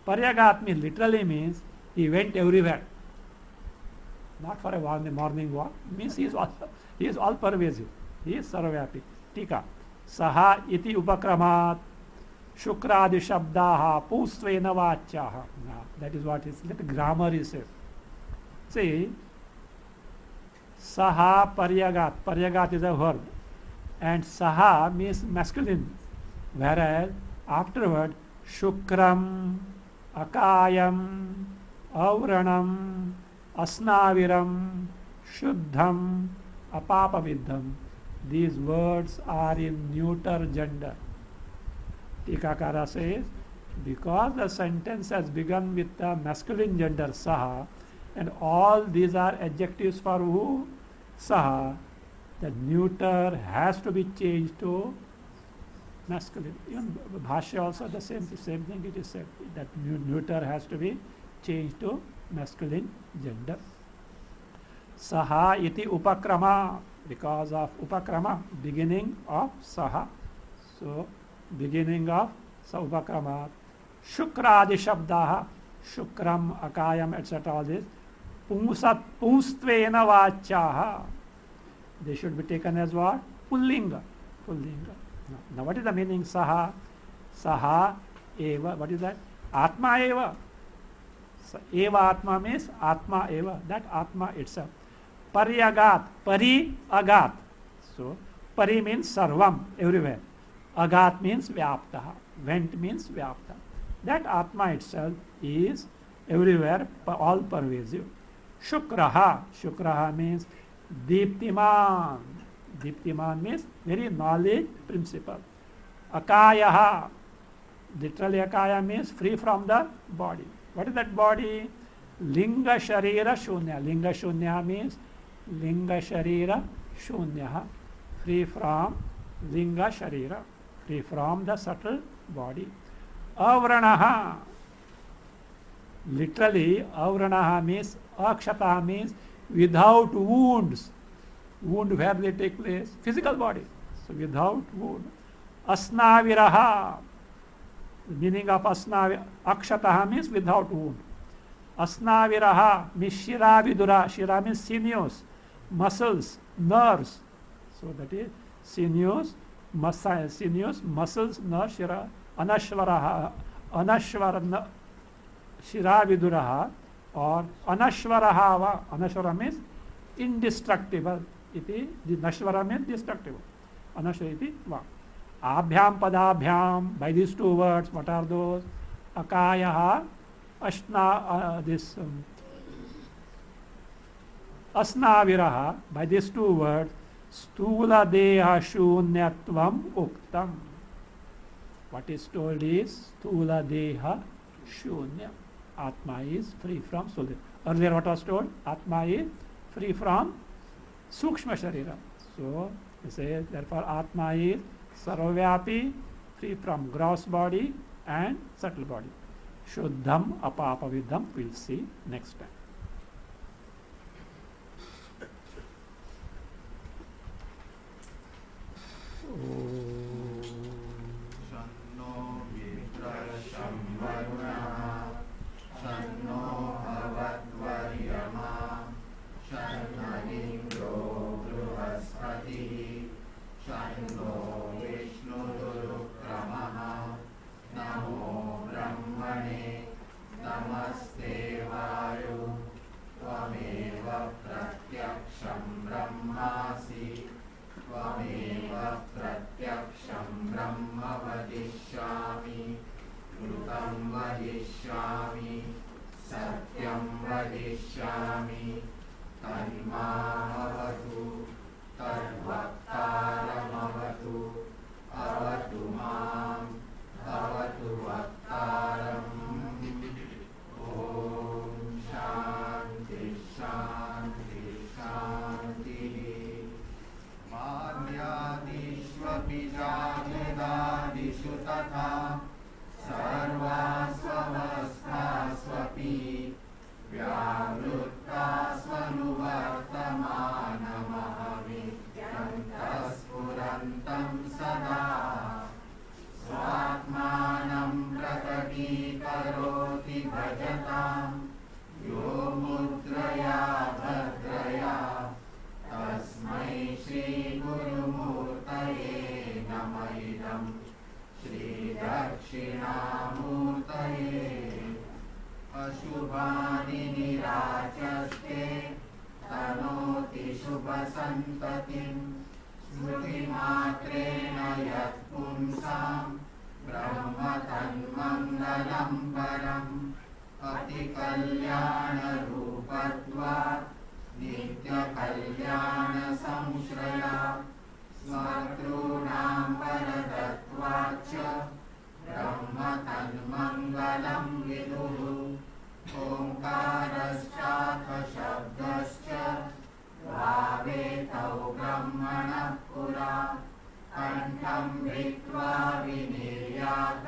Paryagat means literally means he went everywhere. Not for a morning walk. Means he is all pervasive. He is sarvyapi. Tika. Saha iti upakramat shukradi shabdaha pustvena vachyaha. That is what is. Let grammar is said. See, Saha paryagat. Paryagat is a verb. And Saha means masculine. Whereas afterward, Shukram, Akayam, Avranam, Asnaviram, Shuddham, Apapaviddham. These words are in neuter gender. Tikakara says, because the sentence has begun with the masculine gender saha, and all these are adjectives for who? Saha, the neuter has to be changed to masculine. Even Bhashya also the same thing it is said, that neuter has to be changed to masculine gender. Saha iti upakrama, because of upakrama, beginning of saha. So, beginning of upakrama. Shukradi shabdaha, shukram, akayam, etc. All this. Punstvena vachaha. They should be taken as what? Pullinga. Pullinga. Now what is the meaning saha? Saha eva. What is that? Atma eva. Eva atma means atma eva. That atma itself. Pariagat. Pari agat. So pari means sarvam, everywhere. Agat means vyaptaha. Went means vyapta. That atma itself is everywhere, all pervasive. Shukraha. Shukraha means Deeptiman. Deeptiman means very knowledge principle. Akayaha. Literally akaya means free from the body. What is that body? Linga Sharira Shunya. Linga Shunya means Linga Sharira Shunya. Free from Linga Sharira. Free from the subtle body. Avranaha. Literally Avranaha means Akshata means without wounds. Wound where they take place? Physical body. So without wound. Asnaviraha. The meaning of asnaviraha. Akshataha means without wound. Asnaviraha means shiravidura. Shira means sinews, muscles, nerves. So that is sinews, muscles, nerves, shira. Anashvaraha. Anashvara shiraviduraha. Or anashvaraha. Anashvara means indestructible. Iti, the nashvara means destructible. Anashvara iti va. Abhyam padabhyam, by these two words, what are those? Akayaha, asnaviraha, by these two words, stula deha shunyatvam uktam. What is told is stula deha shunya. Atma is free from stula. Earlier what was told? Atma is free from sukshma sharira. So, we say, therefore, Atma is sarvavyapi, free from gross body and subtle body. Shuddham apapavidham, we'll see next time. Shanno mitra shamvaruna, shanno bhavatvaryama, shannadindro bruhaspatihi, shanno vishnudurukramaha, namo brahmane, namaste vayu, tvameva pratyaksham brahmasi, tvameva pratyaksham brahma vadishyami, dhrutam vadishyami, satyam vadishyami, tanmamavatu, tadvaktaramavatu, avatu mam, avatu vaktaram. Om Shanti Shanti Shanti. Madhyadishvapi jagedadishu tatha sarvasvavasthasvapi vyavrutasvanuvartamanamahavidyam taspurantam sada swatmanam prakatīkaroti bhajatam yo mudraya bhadraya tasmai Shri Guru Murtaye Namaidam Shri Dakshinamurtaye Ashubhani Nirachaste Tanoti Shubha Santatim Smriti Matrena Yat Pumsam Brahma Tanmangalam Param Atika कल्याणरूपत्वात् नित्यकल्याणसंश्रयात् स्मर्तॄणां वरदत्वाच्च ब्रह्म तन्मङ्गलं विदुः ओङ्कारश्चार्थशब्दश्च द्वावेतौ ब्रह्मणः पुरा कण्ठं भित्त्वा विनिर्यात